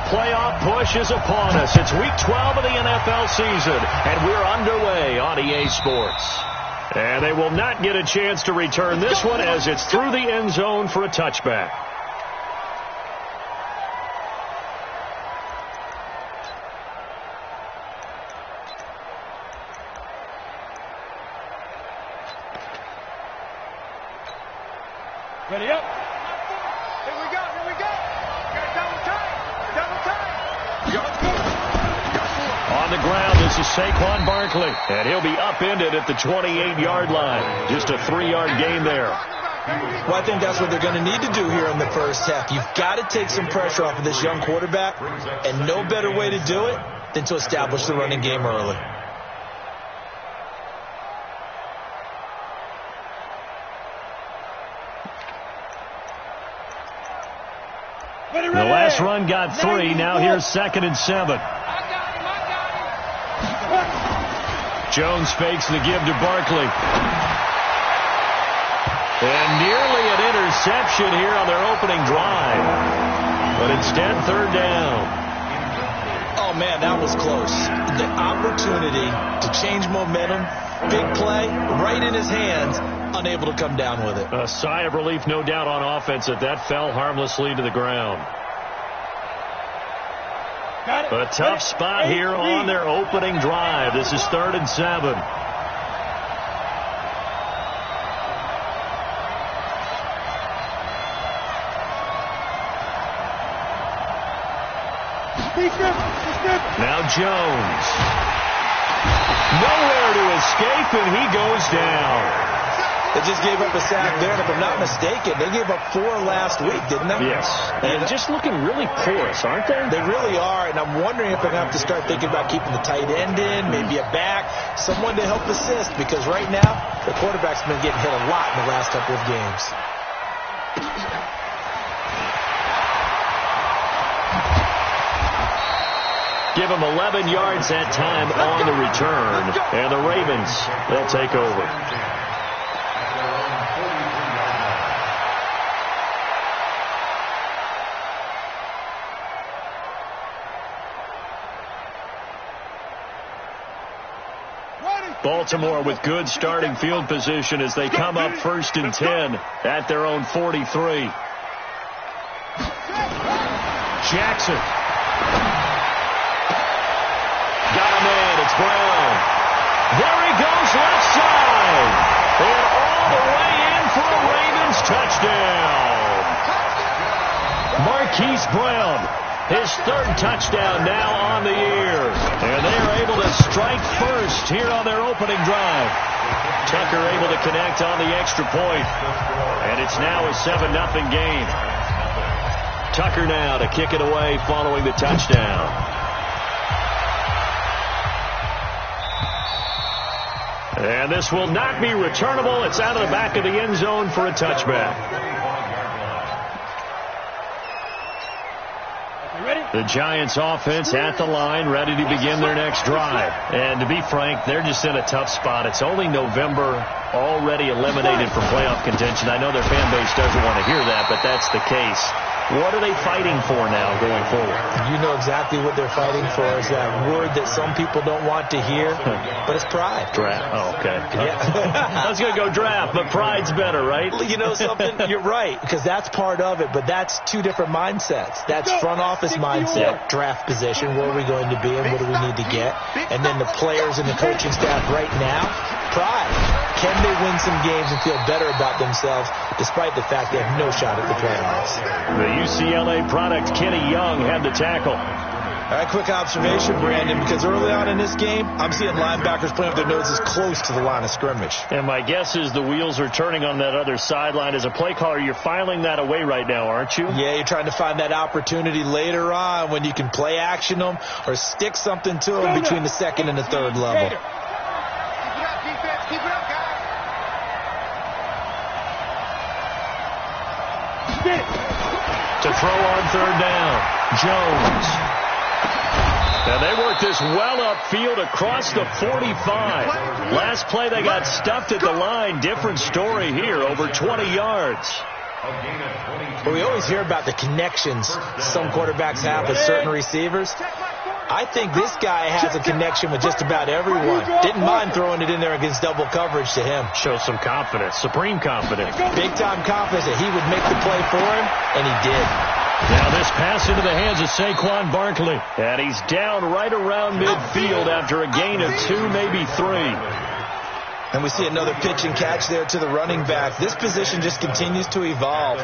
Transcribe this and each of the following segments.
playoff push is upon us. It's week 12 of the NFL season, and we're underway on EA Sports. And they will not get a chance to return this one as it's through the end zone for a touchback. Ready up. Here we go. Here we go. Double time. Double time. On the ground, this is Saquon Barkley. And he'll be upended at the 28-yard line. Just a 3-yard gain there. Well, I think that's what they're going to need to do here in the first half. You've got to take some pressure off of this young quarterback. And no better way to do it than to establish the running game early. The last run got 3. Now here's 2nd and 7. Jones fakes the give to Barkley. And nearly an interception here on their opening drive. But instead, 3rd down. Oh, man, that was close. The opportunity to change momentum, big play, right in his hands, unable to come down with it. A sigh of relief, no doubt, on offense that fell harmlessly to the ground. A tough spot here on their opening drive. This is 3rd and 7. Now Jones. Nowhere to escape, and he goes down. They just gave up a sack there, and if I'm not mistaken, they gave up 4 last week, didn't they? Yes. And just looking really porous, aren't they? They really are, and I'm wondering if they're going to have to start thinking about keeping the tight end in, maybe a back, someone to help assist, because right now, the quarterback's been getting hit a lot in the last couple of games. Give him 11 yards that time on the return, and the Ravens, they'll take over. Baltimore with good starting field position as they come up 1st and 10 at their own 43. Jackson. Got a man. It's Brown. There he goes left side. And all the way in for a Ravens touchdown. Marquise Brown. His 3rd touchdown now on the year. And they are able to strike first here on their opening drive. Tucker able to connect on the extra point. And it's now a 7-0 game. Tucker now to kick it away following the touchdown. And this will not be returnable. It's out of the back of the end zone for a touchback. The Giants offense at the line, ready to begin their next drive. And to be frank, they're just in a tough spot. It's only November, already eliminated from playoff contention. I know their fan base doesn't want to hear that, but that's the case. What are they fighting for now going forward? You know exactly what they're fighting for. Is that word that some people don't want to hear, but it's pride. Draft. Oh, okay. Yeah. I was going to go draft, but pride's better, right? You know something? You're right, because that's part of it, but that's 2 different mindsets. That's front office mindset, draft position, where are we going to be and what do we need to get? And then the players and the coaching staff right now, pride. Can they win some games and feel better about themselves despite the fact they have no shot at the playoffs? The UCLA product, Kenny Young, had the tackle. All right, quick observation, Brandon, because early on in this game, I'm seeing linebackers playing with their noses close to the line of scrimmage. And my guess is the wheels are turning on that other sideline. As a play caller, you're filing that away right now, aren't you? Yeah, you're trying to find that opportunity later on when you can play action them or stick something to them between the 2nd and the 3rd level. To throw on 3rd down, Jones. And they worked this well upfield across the 45. Last play they got stuffed at the line. Different story here, over 20 yards. Well, we always hear about the connections some quarterbacks have with certain receivers. I think this guy has a connection with just about everyone. Didn't mind throwing it in there against double coverage to him. Shows some confidence, supreme confidence. Big-time confidence that he would make the play for him, and he did. Now this pass into the hands of Saquon Barkley. And he's down right around midfield after a gain of 2, maybe 3. And we see another pitch and catch there to the running back. This position just continues to evolve.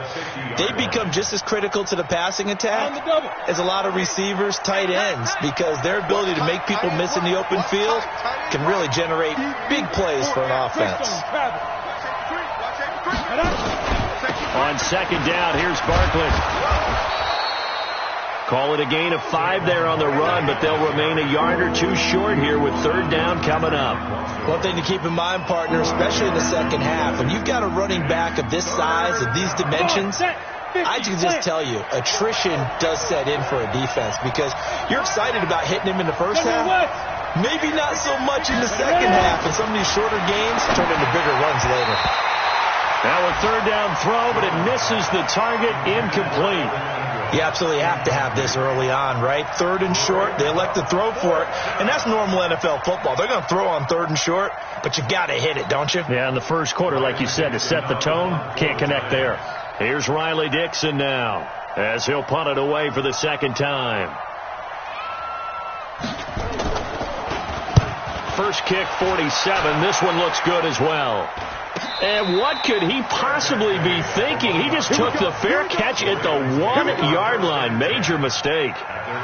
They become just as critical to the passing attack as a lot of receivers, tight ends, because their ability to make people miss in the open field can really generate big plays for an offense. On second down, here's Barkley. Call it a gain of 5 there on the run, but they'll remain a yard or 2 short here with third down coming up. One thing to keep in mind, partner, especially in the second half, when you've got a running back of this size, of these dimensions, I can just tell you, attrition does set in for a defense because you're excited about hitting him in the first half. Maybe not so much in the second half, and some of these shorter games turn into bigger runs later. Now a third down throw, but it misses the target, incomplete. You absolutely have to have this early on, right? Third and short, they elect to throw for it, and that's normal NFL football. They're going to throw on third and short, but you got to hit it, don't you? Yeah, in the first quarter, like you said, to set the tone, can't connect there. Here's Riley Dixon now, as he'll punt it away for the second time. First kick, 47. This one looks good as well. And what could he possibly be thinking? He just took the fair catch at the 1-yard line. Major mistake.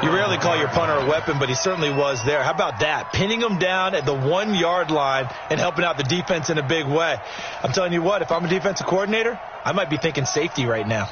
You rarely call your punter a weapon, but he certainly was there. How about that? Pinning him down at the 1-yard line and helping out the defense in a big way. I'm telling you what, if I'm a defensive coordinator, I might be thinking safety right now.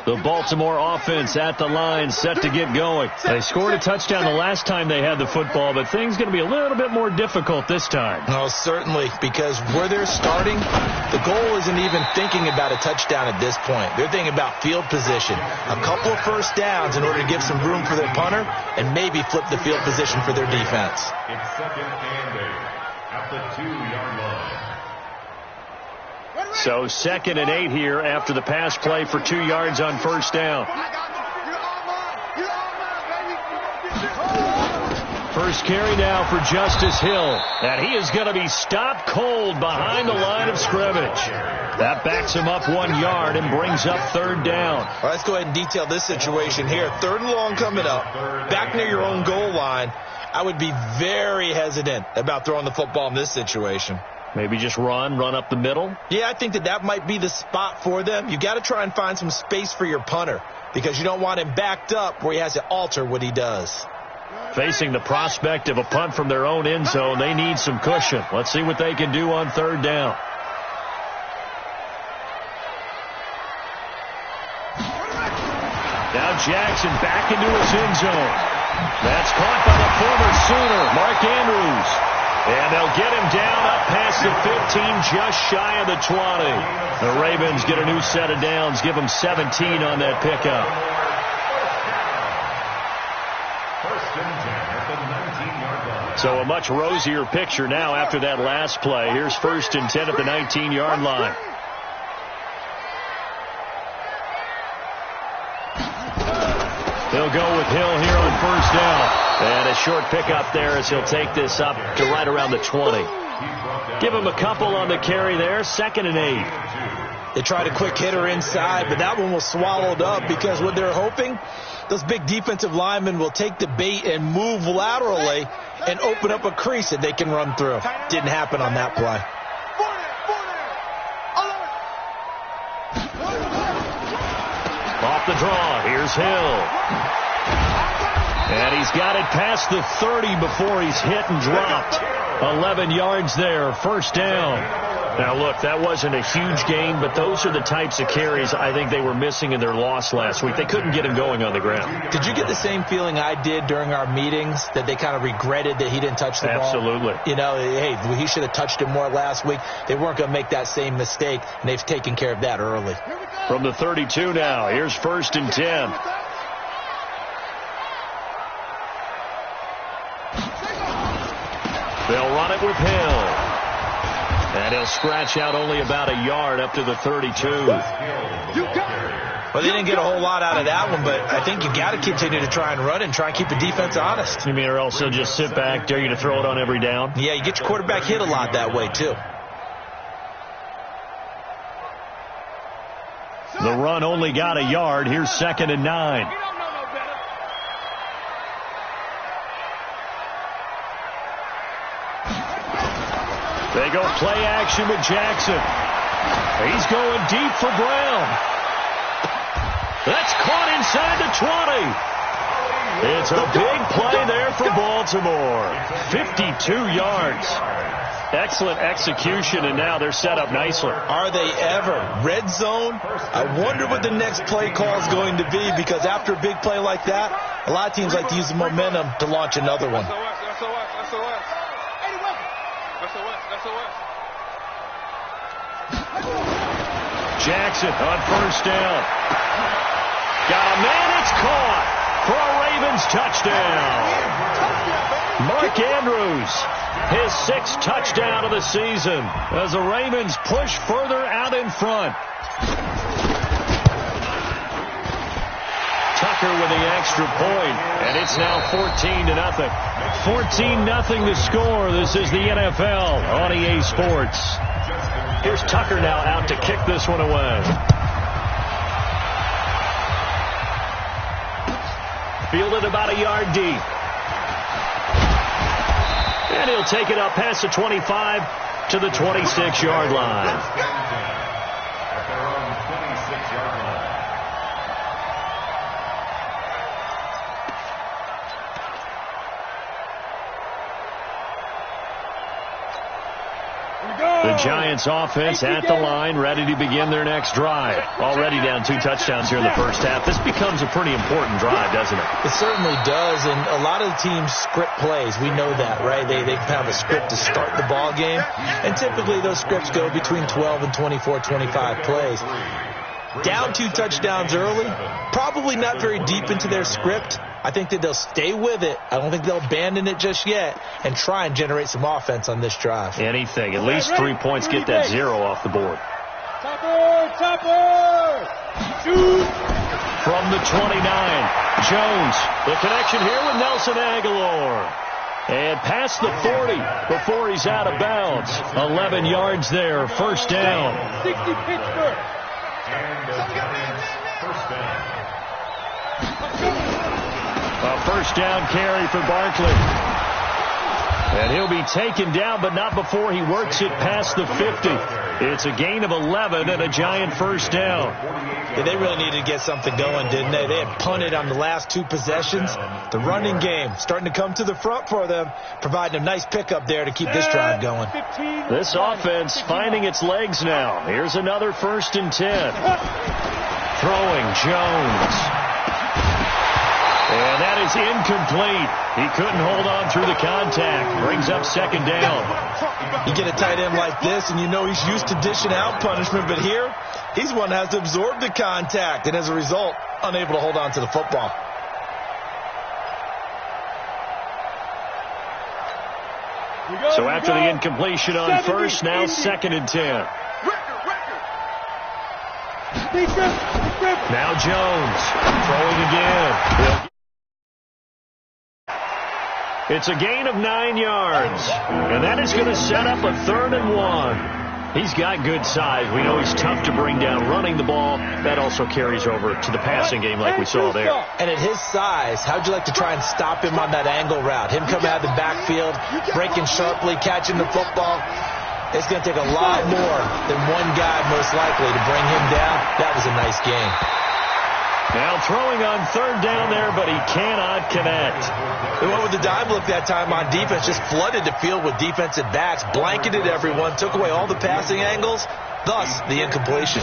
The Baltimore offense at the line, set to get going. They scored a touchdown the last time they had the football, but things going to be a little bit more difficult this time. No, certainly, because where they're starting, the goal isn't even thinking about a touchdown at this point. They're thinking about field position, a couple of first downs in order to give some room for their punter and maybe flip the field position for their defense. It's second and 8 at the 2-yard line. So 2nd and 8 here after the pass play for 2 yards on first down. First carry now for Justice Hill. And he is going to be stopped cold behind the line of scrimmage. That backs him up 1 yard and brings up third down. All right, let's go ahead and detail this situation here. Third and long coming up. Back near your own goal line. I would be very hesitant about throwing the football in this situation. Maybe just run up the middle? Yeah, I think that might be the spot for them. You got to try and find some space for your punter because you don't want him backed up where he has to alter what he does. Facing the prospect of a punt from their own end zone, they need some cushion. Let's see what they can do on third down. Now Jackson back into his end zone. That's caught by the former Sooner, Mark Andrews. And they'll get him down up past the 15, just shy of the 20. The Ravens get a new set of downs, give them 17 on that pickup. First and 10 at the 19-yard line. So a much rosier picture now after that last play. Here's first and 10 at the 19-yard line. They'll go with Hill here on first down. And a short pickup there as he'll take this up to right around the 20. Give him a couple on the carry there. 2nd and 8. They tried a quick hitter inside, but that one was swallowed up because what they're hoping, those big defensive linemen will take the bait and move laterally and open up a crease that they can run through. Didn't happen on that play. Off the draw, here's Hill. And he's got it past the 30 before he's hit and dropped. 11 yards there, first down. Now, look, that wasn't a huge gain, but those are the types of carries I think they were missing in their loss last week. They couldn't get him going on the ground. Did you get the same feeling I did during our meetings, that they kind of regretted that he didn't touch the ball? Absolutely. You know, hey, he should have touched it more last week. They weren't going to make that same mistake, and they've taken care of that early. From the 32 now, here's first and 10. They'll run it it with Hill. And he'll scratch out only about a yard up to the 32. Well, they didn't get a whole lot out of that one, but I think you got to continue to try and run and try and keep the defense honest. You mean, or else they'll just sit back, dare you to throw it on every down? Yeah, you get your quarterback hit a lot that way, too. The run only got a yard. Here's 2nd and 9. They go play action with Jackson. He's going deep for Brown. That's caught inside the 20. It's a big play there for Baltimore. 52 yards. Excellent execution, and now they're set up nicely. Are they ever? Red zone? I wonder what the next play call is going to be, because after a big play like that, a lot of teams like to use the momentum to launch another one. Jackson on 1st down. Got a man, it's caught for a Ravens touchdown. Mark Andrews, his 6th touchdown of the season as the Ravens push further out in front. Tucker with the extra point, and it's now 14-0. 14-0 to score. This is the NFL on EA Sports. Here's Tucker now out to kick this one away. Fielded about a yard deep. And he'll take it up past the 25 to the 26-yard line. At their own 26-yard line. The Giants offense at the line, ready to begin their next drive. Already down 2 touchdowns here in the first half. This becomes a pretty important drive, doesn't it? It certainly does, and a lot of the teams script plays. We know that, right? They have a script to start the ball game, and typically those scripts go between 12 and 24, 25 plays. Down 2 touchdowns early, probably not very deep into their script. I think that they'll stay with it. I don't think they'll abandon it just yet and try and generate some offense on this drive. Anything. At least 3 points, get that 0 off the board. Topper! Shoot! From the 29, Jones. The connection here with Nelson Aguilar. And past the 40 before he's out of bounds. 11 yards there, 1st down. 60 Pittsburgh. And the Giants, 1st down. A 1st down carry for Barkley. And he'll be taken down, but not before he works it past the 50. It's a gain of 11 and a Giant 1st down. Yeah, they really needed to get something going, didn't they? They had punted on the last 2 possessions. The running game starting to come to the front for them, providing a nice pickup there to keep this drive going. This offense finding its legs now. Here's another 1st and 10. Throwing Jones. And that is incomplete. He couldn't hold on through the contact. Brings up 2nd down. You get a tight end like this, and you know he's used to dishing out punishment, but here, he's one that has to absorb the contact, and as a result, unable to hold on to the football. So after the incompletion on 1st, now 2nd and 10. Now Jones throwing again. It's a gain of 9 yards, and that is going to set up a 3rd and 1. He's got good size. We know he's tough to bring down running the ball. That also carries over to the passing game like we saw there. And at his size, how'd you like to try and stop him on that angle route? Him coming out of the backfield, breaking sharply, catching the football. It's going to take a lot more than one guy most likely to bring him down. That was a nice game. Now throwing on 3rd down there, but he cannot connect. They went with the dive look that time on defense, just flooded the field with defensive backs, blanketed everyone, took away all the passing angles, thus the incompletion.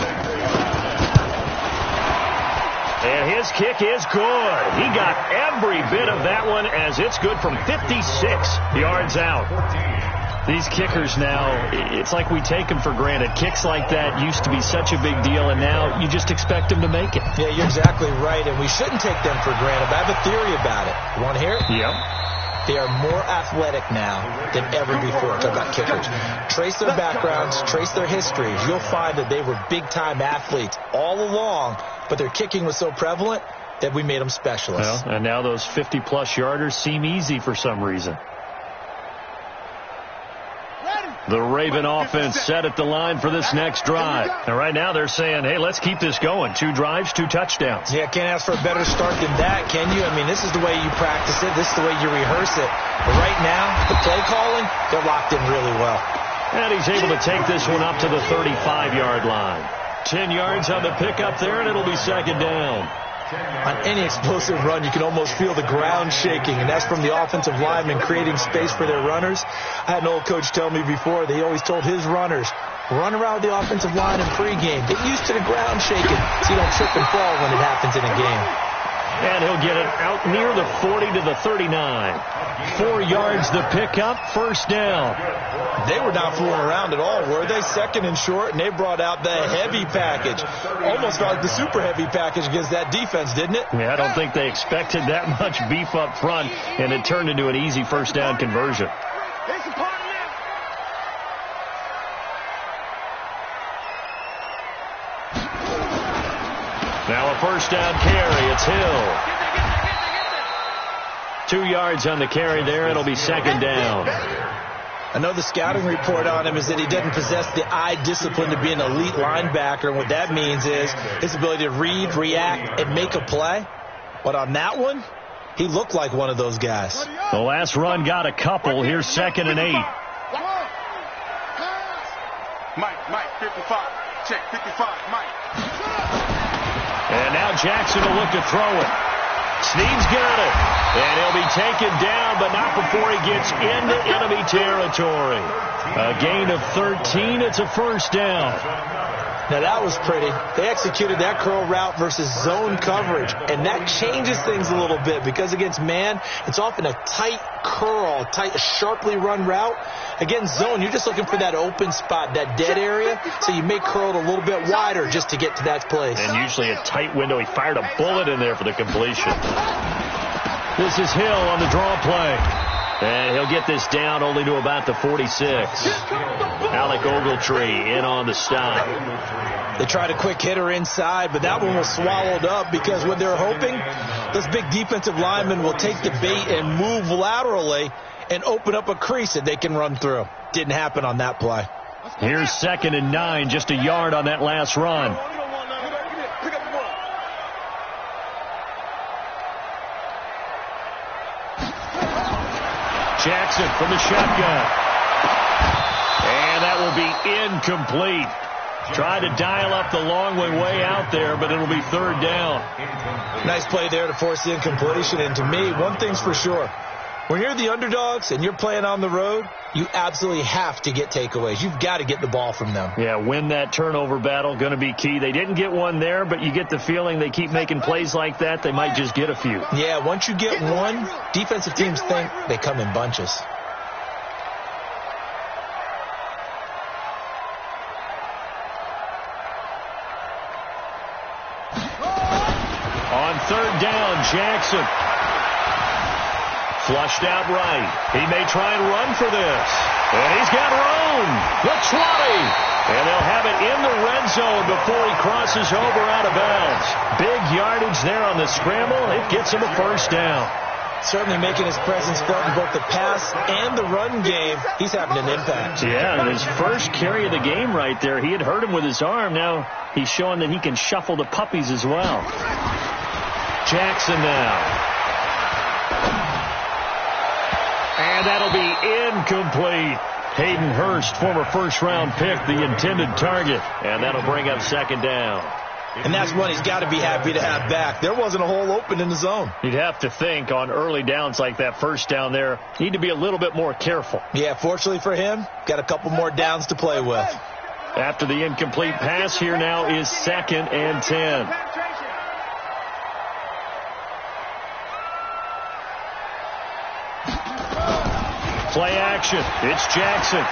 And his kick is good. He got every bit of that one as it's good from 56 yards out. These kickers now, it's like we take them for granted. Kicks like that used to be such a big deal, and now you just expect them to make it. Yeah, you're exactly right, and we shouldn't take them for granted. But I have a theory about it. You want to hear it? Yep. They are more athletic now than ever before. Talk about kickers. Trace their backgrounds, trace their histories. You'll find that they were big-time athletes all along, but their kicking was so prevalent that we made them specialists. Well, and now those 50-plus yarders seem easy for some reason. The Raven offense set at the line for this next drive. And right now they're saying, hey, let's keep this going. 2 drives, 2 touchdowns. Yeah, can't ask for a better start than that, can you? I mean, this is the way you practice it. This is the way you rehearse it. But right now, the play calling, they're locked in really well. And he's able to take this one up to the 35-yard line. 10 yards on the pickup there, and it'll be second down. On any explosive run, you can almost feel the ground shaking, and that's from the offensive linemen creating space for their runners. I had an old coach tell me before, they always told his runners, run around the offensive line in pregame. Get used to the ground shaking so you don't trip and fall when it happens in a game. And he'll get it out near the 40 to the 39. 4 yards the pickup, first down. They were not fooling around at all, were they? Second and short, and they brought out the heavy package. Almost felt like the super heavy package against that defense, didn't it? Yeah, I don't think they expected that much beef up front, and it turned into an easy first down conversion. Now a first down carry. It's Hill. 2 yards on the carry there. It'll be second down. I know the scouting report on him is that he doesn't possess the eye discipline to be an elite linebacker. And what that means is his ability to read, react, and make a play. But on that one, he looked like one of those guys. The last run got a couple. Here's second and 8. Mike, 55. Check, 55, Mike. And now Jackson will look to throw it. Snead's got it. And he'll be taken down, but not before he gets into enemy territory. A gain of 13. It's a first down. Now that was pretty. They executed that curl route versus zone coverage, and that changes things a little bit because against man, it's often a tight curl, tight, sharply run route. Against zone, you're just looking for that open spot, that dead area, so you may curl it a little bit wider just to get to that place. And usually a tight window. He fired a bullet in there for the completion. This is Hill on the draw play. And he'll get this down only to about the 46. Alec Ogletree in on the stop. They tried a quick hitter inside, but that one was swallowed up because what they're hoping, those big defensive linemen will take the bait and move laterally and open up a crease that they can run through. Didn't happen on that play. Here's second and 9, just a yard on that last run. Jackson from the shotgun. And that will be incomplete. Tried to dial up the long way out there, but it'll be third down. Nice play there to force the incompletion. And to me, one thing's for sure. When you're the underdogs and you're playing on the road, you absolutely have to get takeaways. You've got to get the ball from them. Yeah, win that turnover battle, going to be key. They didn't get one there, but you get the feeling they keep making plays like that, they might just get a few. Yeah, once you get one, defensive teams think they come in bunches. On third down, Jackson. Flushed out right. He may try and run for this. And he's got room. The 20. And they'll have it in the red zone before he crosses over out of bounds. Big yardage there on the scramble. It gets him a first down. Certainly making his presence felt in both the pass and the run game. He's having an impact. Yeah, and his first carry of the game right there, he had hurt him with his arm. Now he's showing that he can shuffle the puppies as well. Jackson now. And that'll be incomplete. Hayden Hurst, former first-round pick, the intended target. And that'll bring up second down. And that's one he's got to be happy to have back. There wasn't a hole open in the zone. You'd have to think on early downs like that first down there, need to be a little bit more careful. Yeah, fortunately for him, got a couple more downs to play with. After the incomplete pass, here now is second and 10. Play action. It's Jackson.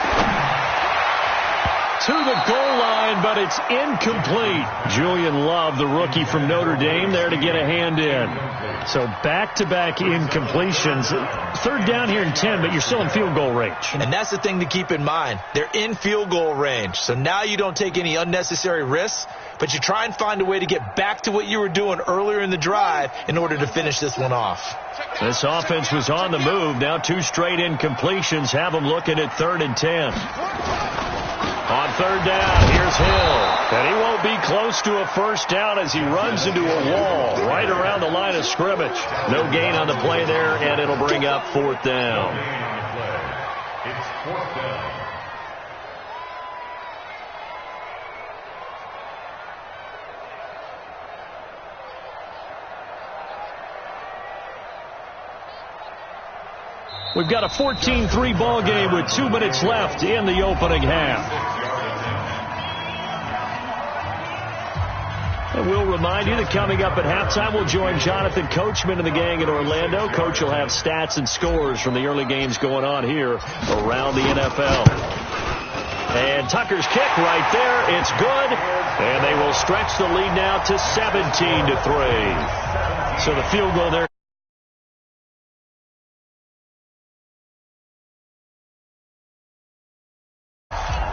to the goal line, but it's incomplete. Julian Love, the rookie from Notre Dame, there to get a hand in. So back-to-back incompletions. Third down here in 10, but you're still in field goal range. And that's the thing to keep in mind. They're in field goal range. So now you don't take any unnecessary risks, but you try and find a way to get back to what you were doing earlier in the drive in order to finish this one off. This offense was on the move. Now 2 straight incompletions have them looking at 3rd and 10. On 3rd down, here's Hill. And he won't be close to a first down as he runs into a wall right around the line of scrimmage. No gain on the play there, and it'll bring up 4th down. It's 4th down. We've got a 14-3 ball game with 2 minutes left in the opening half. And we'll remind you that coming up at halftime, we'll join Jonathan Coachman and the gang in Orlando. Coach will have stats and scores from the early games going on here around the NFL. And Tucker's kick right there. It's good. And they will stretch the lead now to 17-3. So the field goal there.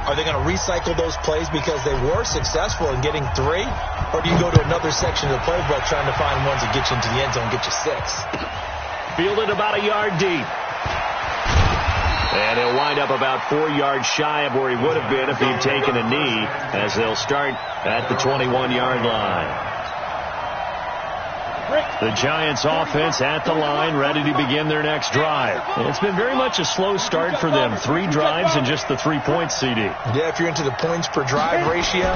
Are they going to recycle those plays because they were successful in getting 3? Or do you go to another section of the playbook trying to find ones that get you into the end zone and get you 6? Fielded about a yard deep. And he'll wind up about 4 yards shy of where he would have been if he'd taken a knee, as they'll start at the 21-yard line. The Giants offense at the line, ready to begin their next drive. And it's been very much a slow start for them. 3 drives and just the 3 points, CD. Yeah, if you're into the points per drive ratio,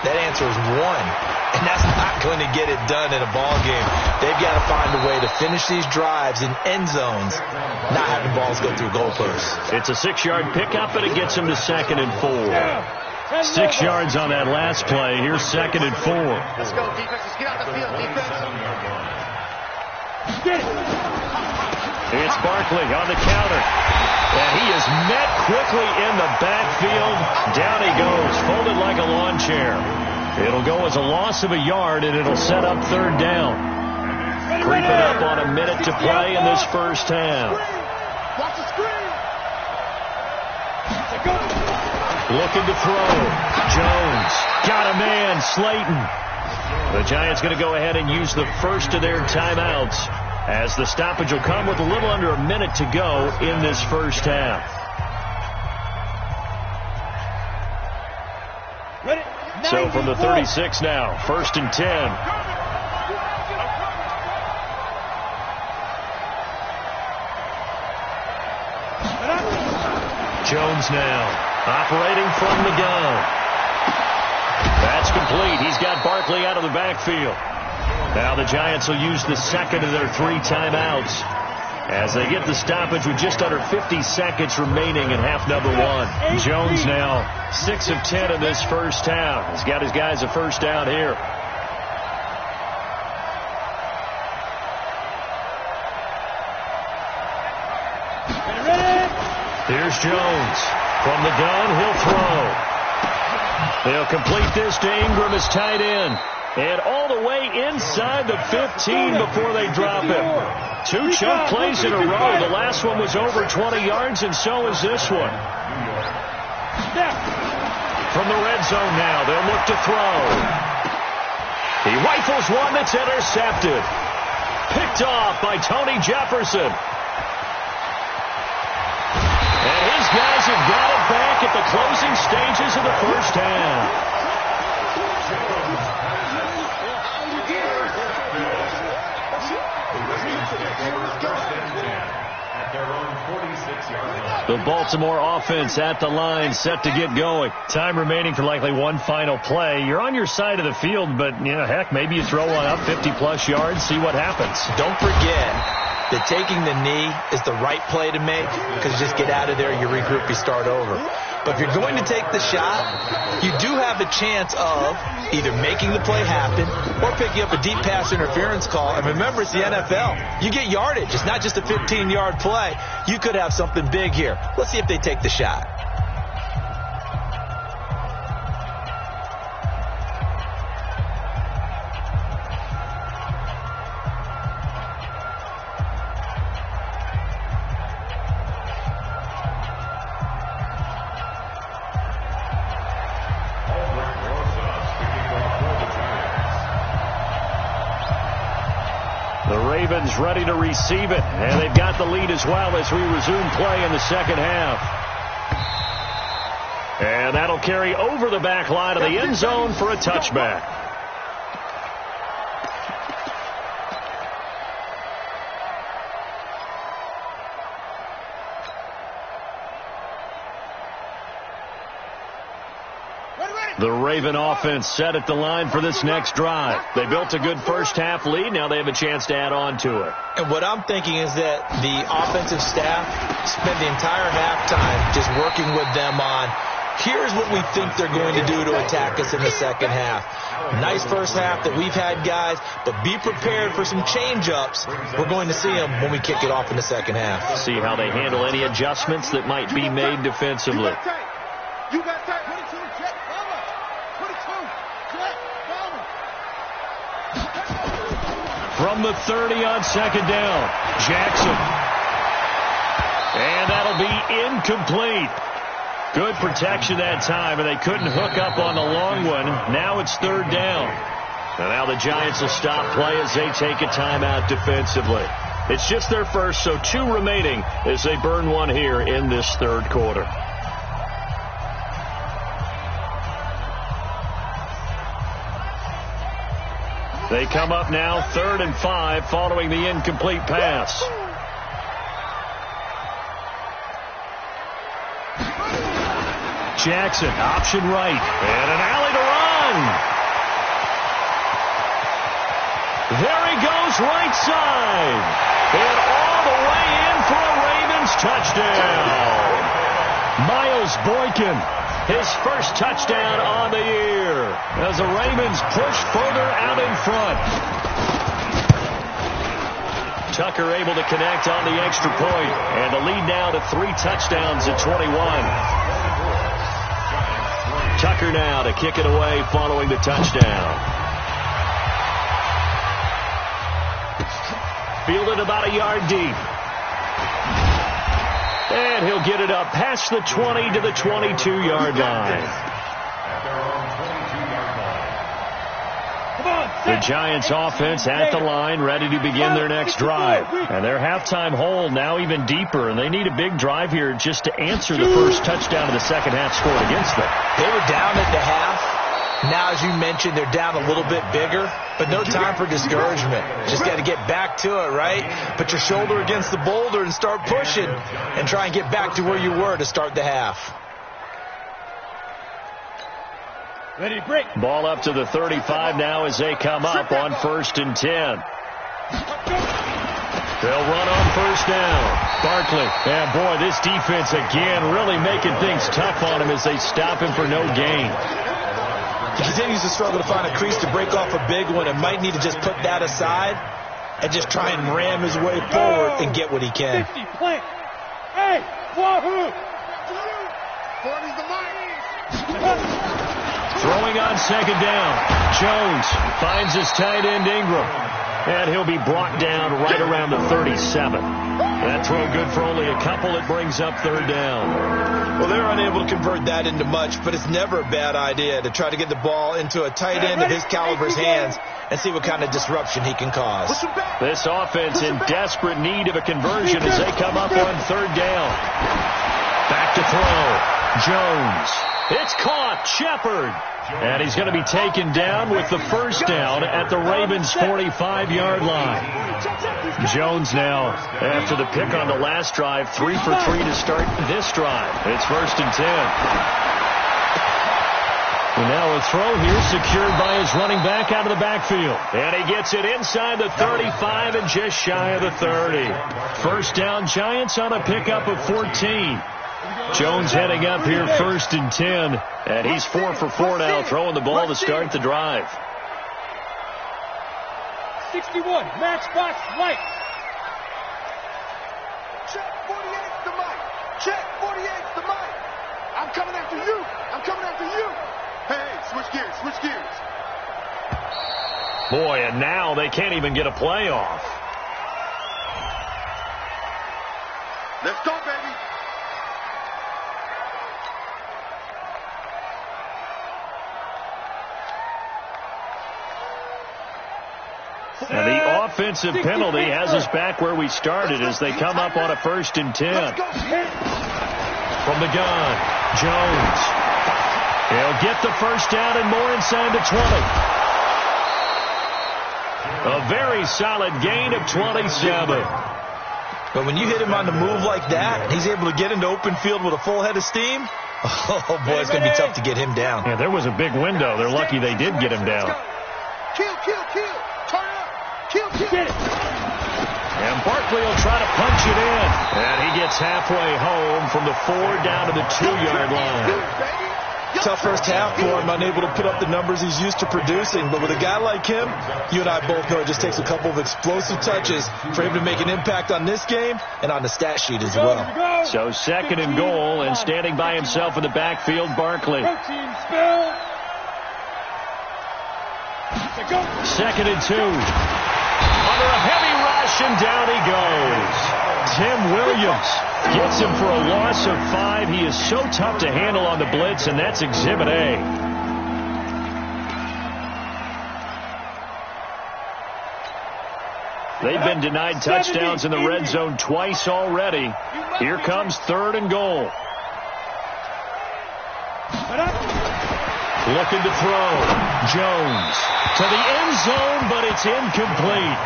that answer is 1. And that's not going to get it done in a ball game. They've got to find a way to finish these drives in end zones, not having balls go through goalposts. It's a 6-yard pickup, and it gets him to 2nd and 4. 6 yards on that last play. Here's 2nd and 4. Let's go, defense. Let's get out the field, defense. It's Barkley on the counter. And he is met quickly in the backfield. Down he goes, folded like a lawn chair. It'll go as a loss of a yard, and it'll set up 3rd down. Creeping up on a minute to play in this first half. Watch the screen. Looking to throw. Jones got a man, Slayton. The Giants going to go ahead and use the first of their timeouts, as the stoppage will come with a little under a minute to go in this first half. Ready? So from the 36 now, 1st and 10. Jones now operating from the gun. That's complete. He's got Barkley out of the backfield. Now the Giants will use the second of their 3 timeouts as they get the stoppage with just under 50 seconds remaining in half number 1. Jones now 6 of 10 in this first half. He's got his guys a first down here. Here's Jones. From the gun, he'll throw. They'll complete this to Ingram as tight end. And all the way inside the 15 before they drop him. 2 chunk plays in a row. The last one was over 20 yards, and so is this one. From the red zone now, they'll look to throw. He rifles one that's intercepted. Picked off by Tony Jefferson. And his guys have got it back at the closing stages of the first half. The Baltimore offense at the line, set to get going. Time remaining for likely one final play. You're on your side of the field, but, you know, heck, maybe you throw one up 50-plus yards, see what happens. Don't forget that taking the knee is the right play to make, because you just get out of there, you regroup, you start over. But if you're going to take the shot, you do have a chance of either making the play happen or picking up a deep pass interference call. And remember, it's the NFL. You get yardage. It's not just a 15-yard play. You could have something big here. Let's see if they take the shot. Ravens ready to receive it, and they've got the lead as well as we resume play in the second half. And that'll carry over the back line of the end zone for a touchback. The Raven offense set at the line for this next drive. They built a good first-half lead. Now they have a chance to add on to it. And what I'm thinking is that the offensive staff spent the entire halftime just working with them on, here's what we think they're going to do to attack us in the second half. Nice first half that we've had, guys, but be prepared for some change-ups. We're going to see them when we kick it off in the second half. See how they handle any adjustments that might be made defensively. You got that. 22, jet, bomber. 22, jet, bomber. From the 30 on second down, Jackson. And that'll be incomplete. Good protection that time, and they couldn't hook up on the long one. Now it's third down. And now the Giants will stop play as they take a timeout defensively. It's just their first, so 2 remaining as they burn one here in this third quarter. They come up now 3rd and 5 following the incomplete pass. Jackson, option right, and an alley to run. There he goes, right side. And all the way in for a Ravens touchdown. Miles Boykin, his first touchdown on the year as the Ravens push further out in front. Tucker able to connect on the extra point, and the lead now to 3 touchdowns at 21. Tucker now to kick it away following the touchdown. Fielded about a yard deep. And he'll get it up past the 20 to the 22-yard line. The Giants offense at the line, ready to begin their next drive. And their halftime hole now even deeper, and they need a big drive here just to answer the first touchdown of the second half scored against them. They were down at the half. Now, as you mentioned, they're down a little bit bigger, but no time for discouragement. Just got to get back to it, right? Put your shoulder against the boulder and start pushing and try and get back to where you were to start the half. Ready to break. Ball up to the 35 now as they come up on 1st and 10. They'll run on first down. Barkley. And boy, this defense again really making things tough on him as they stop him for no gain. He continues to struggle to find a crease to break off a big one and might need to just put that aside and just try and ram his way forward and get what he can. 50, plant. Hey, wahoo. 40's the line. Throwing on second down. Jones finds his tight end Ingram. And he'll be brought down right around the 37. That throw good for only a couple. It brings up third down. Well, they're unable to convert that into much, but it's never a bad idea to try to get the ball into a tight end of his caliber's hands and see what kind of disruption he can cause. This offense in desperate need of a conversion as they come up on third down. Back to throw. Jones. It's caught. Shepard. And he's going to be taken down with the first down at the Ravens' 45-yard line. Jones now, after the pick on the last drive, 3 for 3 to start this drive. It's 1st and 10. And now a throw here secured by his running back out of the backfield. And he gets it inside the 35 and just shy of the 30. First down, Giants on a pickup of 14. Jones heading up here 1st and 10. And he's 4 for 4 now, throwing the ball to start the drive. 61, matchbox light. Check 48's the mic. Check 48's the mic. I'm coming after you. I'm coming after you. Hey, switch gears, switch gears. Boy, and now they can't even get a play off. Let's go, baby. And the offensive penalty has us back where we started as they come up on a 1st and 10. From the gun, Jones. He'll get the first down and more inside the 20. A very solid gain of 27. But when you hit him on the move like that, he's able to get into open field with a full head of steam. Oh, boy, it's going to be tough to get him down. Yeah, there was a big window. They're lucky they did get him down. Kill. Turn up. Kill. And Barkley will try to punch it in. And he gets halfway home from the 4 down to the 2-yard line. Tough first half for him, unable to put up the numbers he's used to producing. But with a guy like him, you and I both know it just takes a couple of explosive touches for him to make an impact on this game and on the stat sheet as well. So 2nd and goal, and standing by himself in the backfield, Barkley. 2nd and 2. Under a heavy rush, and down he goes. Tim Williams gets him for a loss of 5. He is so tough to handle on the blitz, and that's Exhibit A. They've been denied touchdowns in the red zone twice already. Here comes 3rd and goal. Looking to throw. Jones to the end zone, but it's incomplete.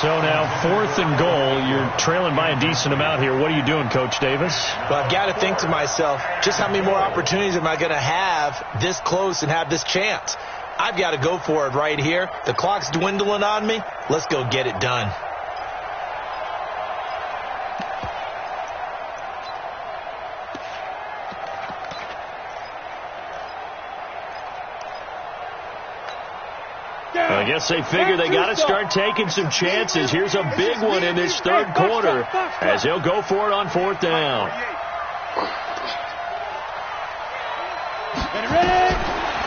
So now 4th and goal. You're trailing by a decent amount here. What are you doing, Coach Davis? Well, I've got to think to myself, just how many more opportunities am I going to have this close and have this chance? I've got to go for it right here. The clock's dwindling on me. Let's go get it done. I guess they figure they got to start taking some chances. Here's a big one in this 3rd quarter as he'll go for it on 4th down.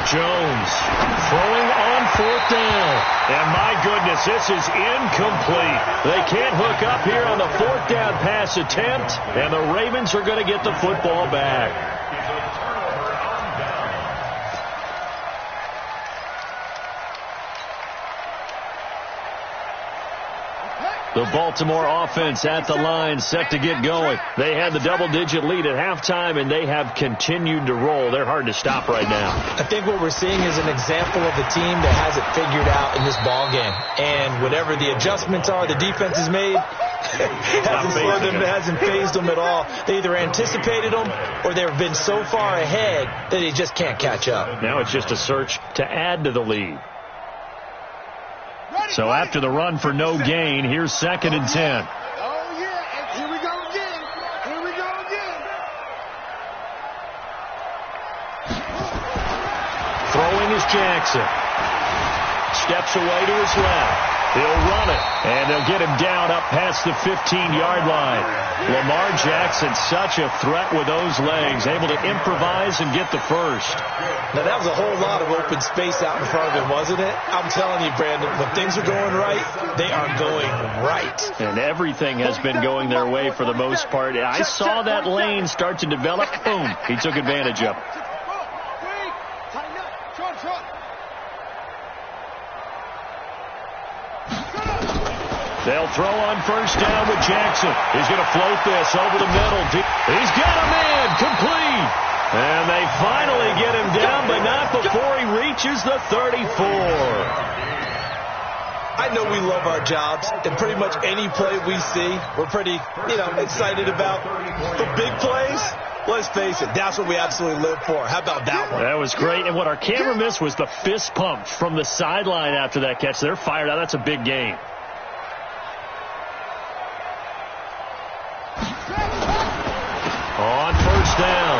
Jones throwing on 4th down. And my goodness, this is incomplete. They can't hook up here on the 4th down pass attempt, and the Ravens are going to get the football back. The Baltimore offense at the line, set to get going. They had the double-digit lead at halftime, and they have continued to roll. They're hard to stop right now. I think what we're seeing is an example of a team that has it figured out in this ball game. And whatever the adjustments are the defense has made, hasn't phased them at all. They either anticipated them or they've been so far ahead that they just can't catch up. Now it's just a search to add to the lead. So after the run for no gain, here's 2nd and 10. Oh, yeah. And here we go again. Throwing is Jackson. Steps away to his left. He'll run it, and they'll get him down up past the 15-yard line. Lamar Jackson, such a threat with those legs, able to improvise and get the first. Now, that was a whole lot of open space out in front of him, wasn't it? I'm telling you, Brandon, when things are going right, they are going right. And everything has been going their way for the most part. I saw that lane start to develop. Boom. He took advantage of it. They'll throw on 1st down with Jackson. He's going to float this over the middle. He's got him in. Complete. And they finally get him down, but not before he reaches the 34. I know we love our jobs, and pretty much any play we see, we're pretty, excited about. The big plays, let's face it, that's what we absolutely live for. How about that one? That was great, and what our camera missed was the fist pump from the sideline after that catch. They're fired out. That's a big gain. On 1st down,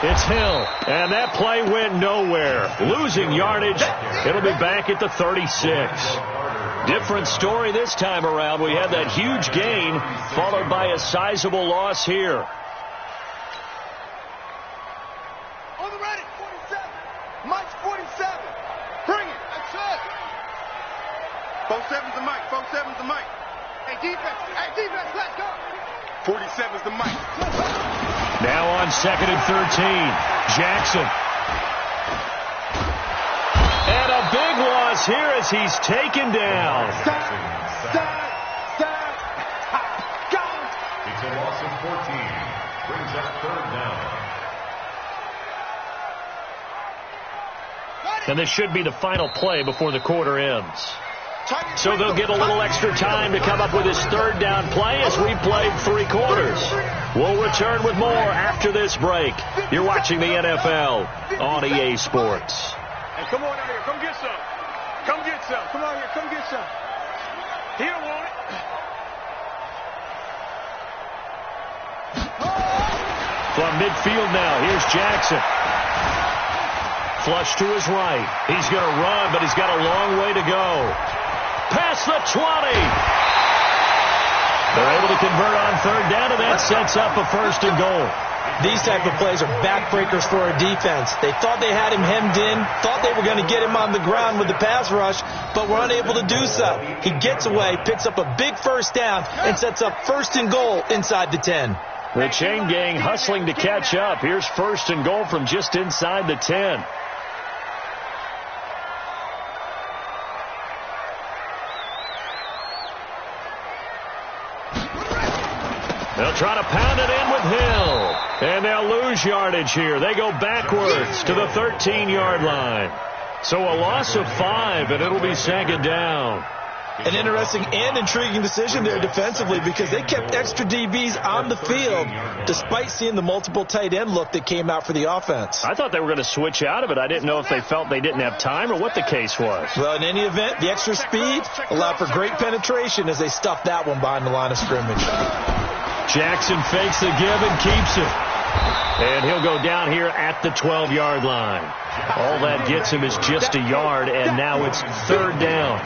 it's Hill, and that play went nowhere. Losing yardage, it'll be back at the 36. Different story this time around. We had that huge gain, followed by a sizable loss here. On the ready, 47. Mike's 47. Bring it. That's it. 47's the Mike. 47's the Mike. Hey, defense, let's go. 47's the Mike. Now on 2nd and 13, Jackson. And a big loss is here as he's taken down. It's a loss of 14. Brings up third down. And this should be the final play before the quarter ends. So they'll get a little extra time to come up with his third down play as we played 3 quarters. We'll return with more after this break. You're watching the NFL on EA Sports. Hey, come on out here. Come get some. Come get some. Come on here. Come get some. He don't want it. From midfield now, here's Jackson. Flush to his right. He's going to run, but he's got a long way to go. Past the 20. They're able to convert on third down, and that sets up a 1st and goal. These type of plays are backbreakers for a defense. They thought they had him hemmed in, thought they were going to get him on the ground with the pass rush, but were unable to do so. He gets away, picks up a big 1st down, and sets up 1st and goal inside the 10. The chain gang hustling to catch up. Here's 1st and goal from just inside the 10. They'll try to pound it in with Hill. And they'll lose yardage here. They go backwards to the 13-yard line. So a loss of 5, and it'll be 2nd down. An interesting and intriguing decision there defensively because they kept extra DBs on the field despite seeing the multiple tight end look that came out for the offense. I thought they were going to switch out of it. I didn't know if they felt they didn't have time or what the case was. Well, in any event, the extra speed allowed for great penetration as they stuffed that one behind the line of scrimmage. Jackson fakes the give and keeps it. And he'll go down here at the 12-yard line. All that gets him is just a yard, and now it's 3rd down.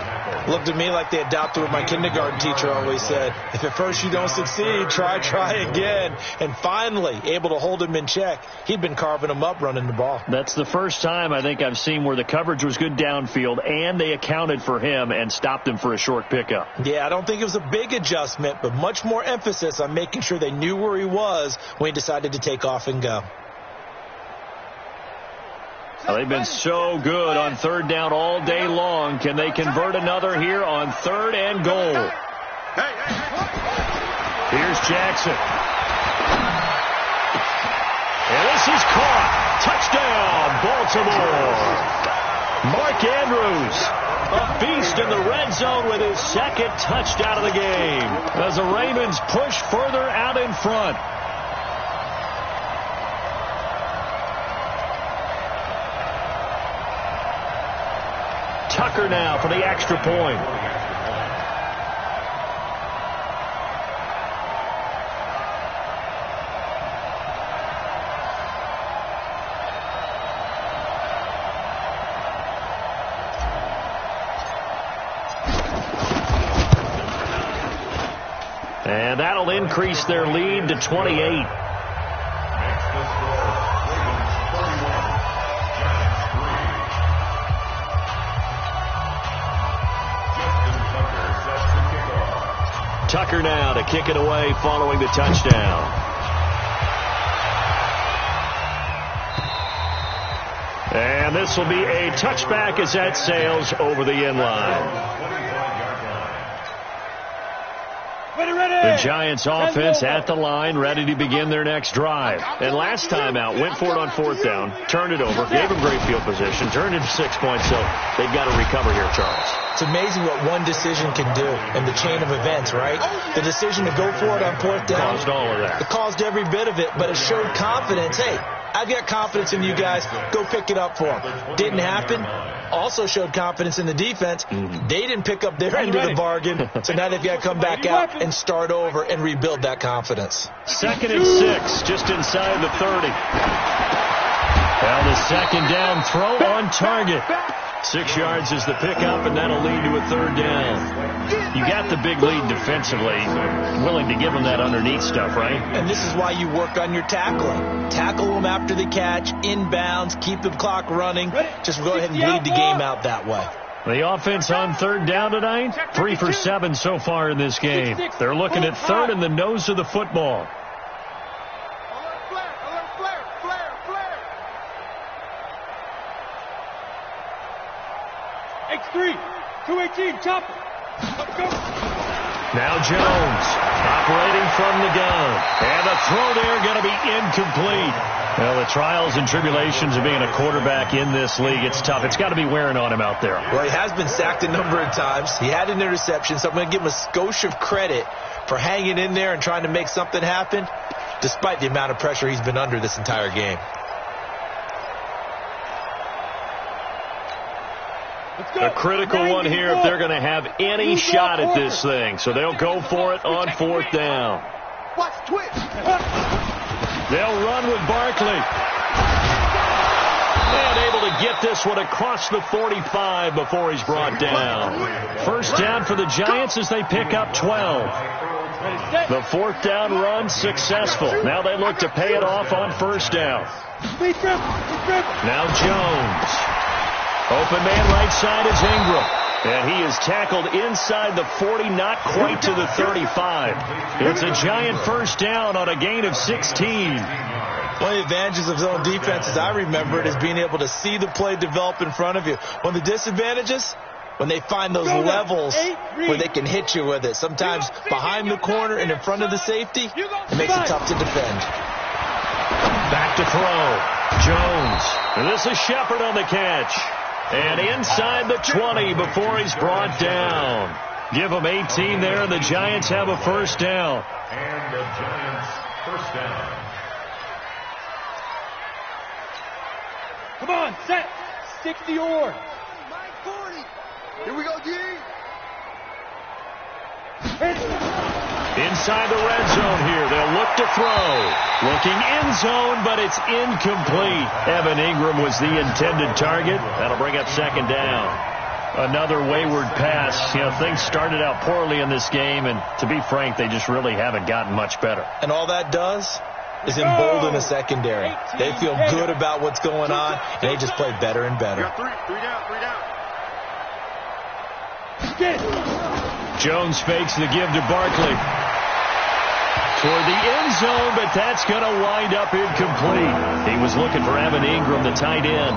Looked at me like they adopted what my kindergarten teacher always said. If at first you don't succeed, try again. And finally, able to hold him in check. He'd been carving him up running the ball. That's the first time I think I've seen where the coverage was good downfield, and they accounted for him and stopped him for a short pickup. Yeah, I don't think it was a big adjustment, but much more emphasis on making sure they knew where he was when he decided to take off and go. Well, they've been so good on 3rd down all day long. Can they convert another here on 3rd and goal? Here's Jackson. And this is caught. Touchdown, Baltimore. Mark Andrews, a beast in the red zone with his 2nd touchdown of the game as the Ravens push further out in front. Tucker now for the extra point. And that'll increase their lead to 28. Tucker now to kick it away following the touchdown. And this will be a touchback as that sails over the end line. The Giants offense at the line, ready to begin their next drive. And last time out, went for it on 4th down, turned it over, gave them great field position, turned it to 6 points, so they've got to recover here, Charles. It's amazing what one decision can do in the chain of events, right? The decision to go for it on 4th down. Caused all of that. It caused every bit of it, but it showed confidence. Hey, I've got confidence in you guys. Go pick it up for them. Didn't happen. Also showed confidence in the defense. They didn't pick up their end of the bargain, so now they've got to come back out and start over and rebuild that confidence. 2nd and 6, just inside the 30. Now the 2nd down throw on target. 6 yards is the pickup, and that'll lead to a 3rd down. You got the big lead defensively, willing to give them that underneath stuff, right? And this is why you work on your tackling. Tackle them after the catch, inbounds, keep the clock running. Just go ahead and bleed the game out that way. The offense on 3rd down tonight, 3 for 7 so far in this game. They're looking at 3rd and the nose of the football. 3, 218, chop it. Let's go. Now Jones operating from the gun. And the throw there going to be incomplete. Well, the trials and tribulations of being a quarterback in this league, it's tough. It's got to be wearing on him out there. Well, he has been sacked a number of times. He had an interception, so I'm going to give him a skosh of credit for hanging in there and trying to make something happen, despite the amount of pressure he's been under this entire game. A critical one here if they're going to have any shot at this thing. So they'll go for it on 4th down. Watch twitch. They'll run with Barkley. And able to get this one across the 45 before he's brought down. 1st down for the Giants as they pick up 12. The 4th down run successful. Now they look to pay it off on 1st down. Now Jones. Open man right side is Ingram. And he is tackled inside the 40, not quite to the 35. It's a Giant 1st down on a gain of 16. One of the advantages of zone defense, as I remember it, is being able to see the play develop in front of you. One of the disadvantages, when they find those levels where they can hit you with it. Sometimes behind the corner and in front of the safety, it makes it tough to defend. Back to throw. Jones. And this is Shepard on the catch. And inside the 20 before he's brought down. Give him 18 there, and the Giants have a 1st down. And the Giants 1st down. Come on, set. 60 or. 940. Here we go, D. Inside the red zone here. They'll look to throw. Looking end zone, but it's incomplete. Evan Ingram was the intended target. That'll bring up 2nd down. Another wayward pass. You know, things started out poorly in this game, and to be frank, they just really haven't gotten much better. And all that does is embolden the secondary. They feel good about what's going on, and they just play better and better. You got 3 down. Jones fakes the give to Barkley. Toward the end zone, but that's going to wind up incomplete. He was looking for Evan Ingram, the tight end.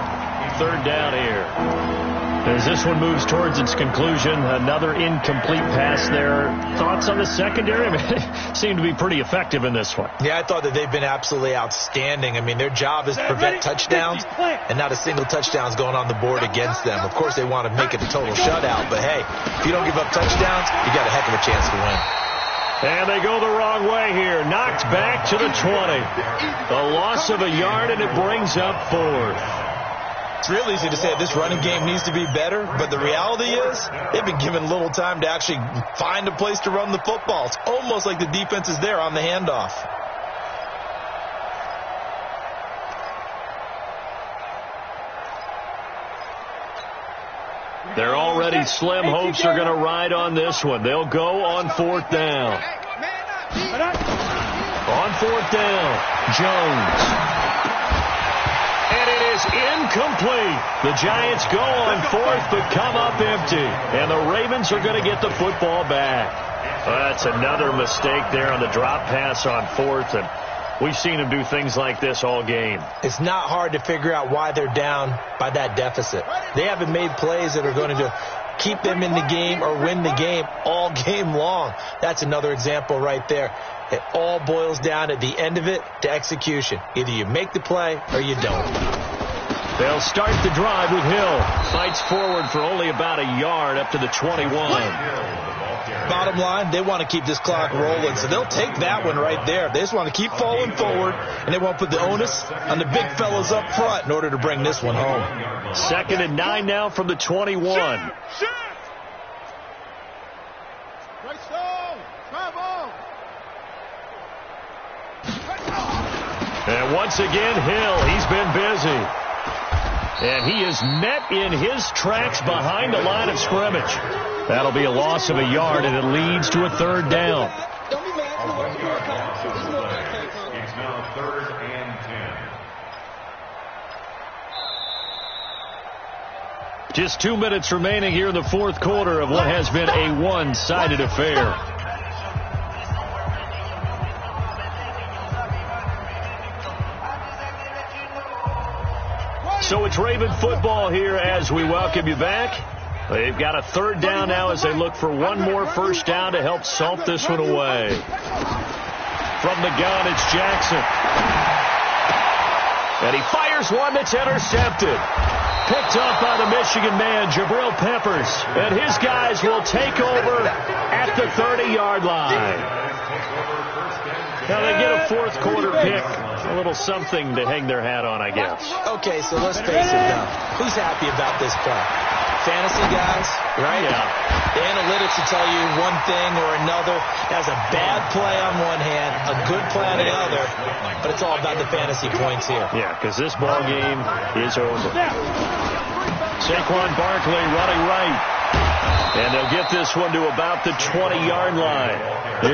3rd down here. As this one moves towards its conclusion, another incomplete pass there. Thoughts on the secondary? I mean, they seem to be pretty effective in this one. Yeah, I thought that they've been absolutely outstanding. I mean, their job is to prevent touchdowns, and not a single touchdown's going on the board against them. Of course, they want to make it a total shutout, but hey, if you don't give up touchdowns, you got a heck of a chance to win. And they go the wrong way here. Knocked back to the 20. A loss of a yard, and it brings up 4th. It's real easy to say this running game needs to be better, but the reality is they've been given little time to actually find a place to run the football. It's almost like the defense is there on the handoff. They're already slim hopes are going to ride on this one. They'll go on 4th down. On 4th down, Jones. And it is incomplete. The Giants go on 4th but come up empty. And the Ravens are going to get the football back. Well, that's another mistake there on the drop pass on 4th. And we've seen him do things like this all game. It's not hard to figure out why they're down by that deficit. They haven't made plays that are going to keep them in the game or win the game all game long. That's another example right there. It all boils down at the end of it to execution. Either you make the play or you don't. They'll start the drive with Hill. Fights forward for only about a yard up to the 21. Bottom line, they want to keep this clock rolling, so they'll take that one right there. They just want to keep falling forward, and they want to put the onus on the big fellas up front in order to bring this one home. 2nd and 9 now from the 21. And once again, Hill, he's been busy. And he is met in his tracks behind the line of scrimmage. That'll be a loss of a yard, and it leads to a 3rd down. It's now 3rd and 10. Just 2 minutes remaining here in the 4th quarter of what has been a one-sided affair. So it's Raven football here as we welcome you back. They've got a third down now as they look for one more first down to help salt this one away. From the gun, it's Jackson. And he fires one that's intercepted. Picked off by the Michigan man, Jabril Peppers. And his guys will take over at the 30-yard line. Now they get a fourth quarter pick. A little something to hang their hat on, I guess. Okay, so let's face it now. Who's happy about this play? Fantasy guys, right? Yeah. The analytics will tell you one thing or another. That's a bad play on one hand, a good play on the other, but it's all about the fantasy points here. Yeah, because this ball game is over. Saquon Barkley running right. And they'll get this one to about the 20-yard line.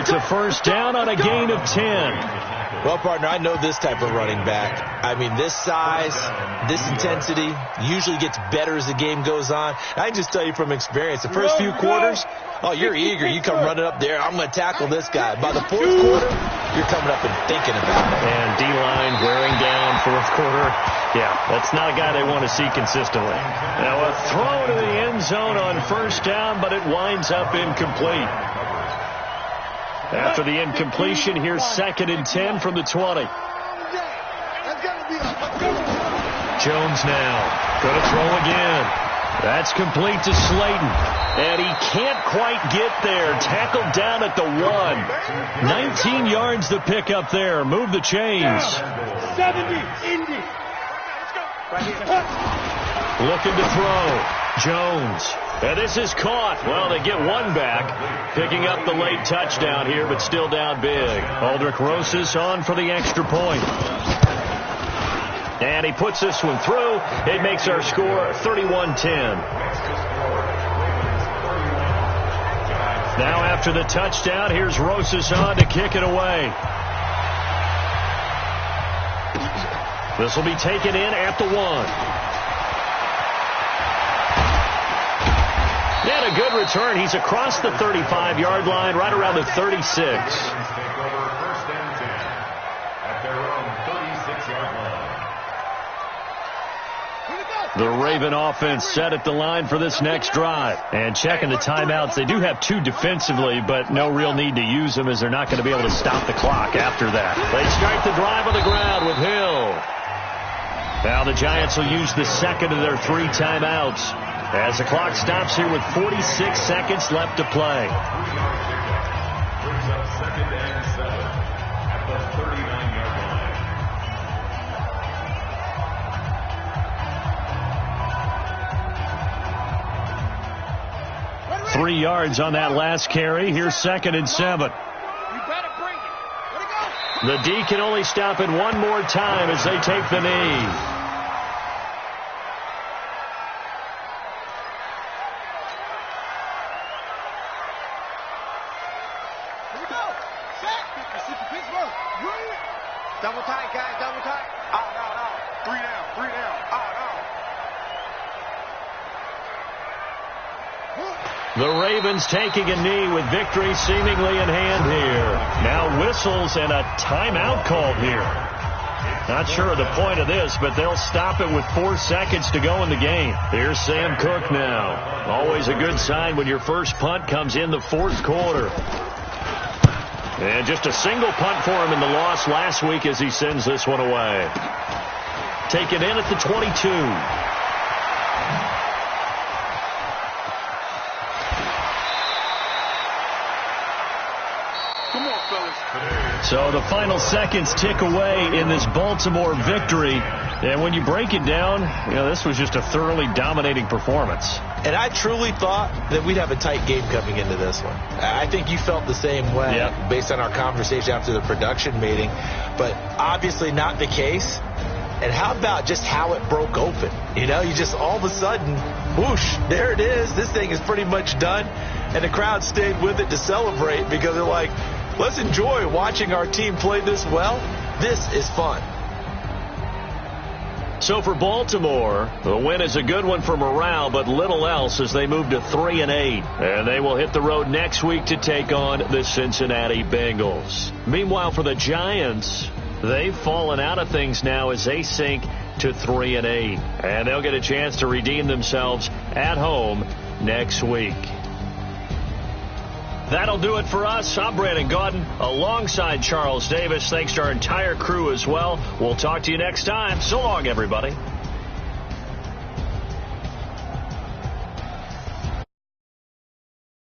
It's a first down on a gain of 10. Well, partner, I know this type of running back. I mean, this size, this intensity usually gets better as the game goes on. I can just tell you from experience, the first few quarters, oh, you're eager. You come running up there. I'm going to tackle this guy. By the fourth quarter, you're coming up and thinking about it. And D-line wearing down fourth quarter. Yeah, that's not a guy they want to see consistently. Now a throw to the end zone on first down, but it winds up incomplete. After the incompletion, here's 2nd and 10 from the 20. Jones now going to throw again. That's complete to Slayton. And he can't quite get there. Tackled down at the 1. 19 yards to pick up there. Move the chains. 70, Indy. Looking to throw. Jones. And this is caught. Well, they get one back. Picking up the late touchdown here, but still down big. Aldrich Rosas on for the extra point. And he puts this one through. It makes our score 31-10. Now after the touchdown, here's Rosas on to kick it away. This will be taken in at the 1. And a good return. He's across the 35-yard line, right around the 36. The Raven offense set at the line for this next drive. And checking the timeouts. They do have 2 defensively, but no real need to use them as they're not going to be able to stop the clock after that. They start the drive on the ground with Hill. Now the Giants will use the second of their 3 timeouts as the clock stops here with 46 seconds left to play. Brings up 2nd and 7 at the 39-yard line. 3 yards on that last carry. Here's 2nd and 7. The D can only stop it one more time as they take the knee. Double tight, guys, double tight. Out, out, out. 3 down, 3 down. Out, out. The Ravens taking a knee with victory seemingly in hand here. Now whistles and a timeout called here. Not sure of the point of this, but they'll stop it with 4 seconds to go in the game. Here's Sam Cook now. Always a good sign when your first punt comes in the 4th quarter. And just a single punt for him in the loss last week as he sends this one away. Taken in at the 22. Come on, fellas. So the final seconds tick away in this Baltimore victory. And when you break it down, you know, this was just a thoroughly dominating performance. And I truly thought that we'd have a tight game coming into this one. I think you felt the same way based on our conversation after the production meeting. But obviously not the case. And how about just how it broke open? You know, you just all of a sudden, whoosh, there it is. This thing is pretty much done. And the crowd stayed with it to celebrate because they're like, let's enjoy watching our team play this well. This is fun. So for Baltimore, the win is a good one for morale, but little else as they move to 3-8. And they will hit the road next week to take on the Cincinnati Bengals. Meanwhile, for the Giants, they've fallen out of things now as they sink to 3-8. And they'll get a chance to redeem themselves at home next week. That'll do it for us. I'm Brandon Gaudin alongside Charles Davis. Thanks to our entire crew as well. We'll talk to you next time. So long, everybody.